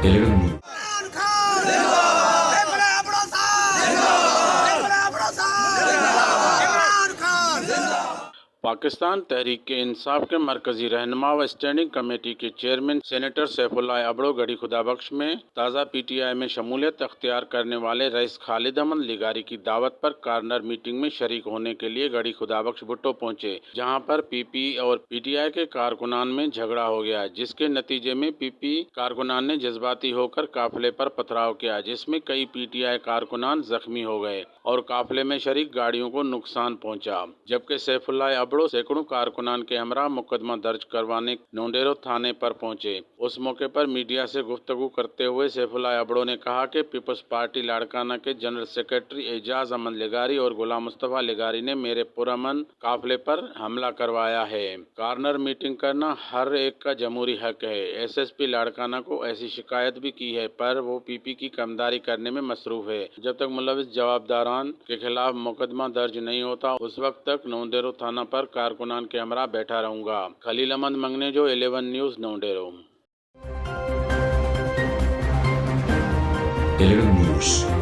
11 News। Pakistan Tehreek-e-Insaf के मरकजी रहनुमा व स्टैंडिंग कमेटी के चेयरमैन सेनेटर सैफुल्लाह अबड़ो गढ़ी खुदाबख्श में ताज़ा पीटीआई में शमूलियत अख्तियार करने वाले रईस खालिद अहमद लिगारी की दावत पर कार्नर मीटिंग में शरीक होने के लिए गढ़ी खुदाबख्श भुट्टो पहुंचे, जहां पर पीपी और पीटीआई के कारकुनान में झगड़ा हो गया, जिसके नतीजे में पीपी कारकुनान ने जज्बाती होकर काफिले पर पथराव किया, जिसमें कई पीटीआई कारकुनान जख्मी हो गए और काफिले में शरीक गाड़ियों को नुकसान पहुंचा। जबकि सैफुल्लाह अबड़ो सैकड़ों कारकुनान के हमरा मुकदमा दर्ज करवाने नौडेरो थाने पर पहुंचे। उस मौके पर मीडिया से गुफ्तगू करते हुए सैफुल्लाह अबड़ो ने कहा कि पीपल्स पार्टी लाड़काना के जनरल सेक्रेटरी एजाज अहमद लिगारी और गुलाम मुस्तफा लिगारी ने मेरे पुरअमन काफिले पर हमला करवाया है। कार्नर मीटिंग करना हर एक का जमहूरी हक है। एसएसपी लाड़काना को ऐसी शिकायत भी की है, पर वो पीपी की कमदारी करने में मसरूफ है। जब तक मुलविस जवाबदारान के खिलाफ मुकदमा दर्ज नहीं होता, उस वक्त तक नौडेरो थाना पर कारकुनान के हमरा बैठा रहूंगा। खलील अहमद मंगनेजो, 11 न्यूज़, नौडेरो। 11 News।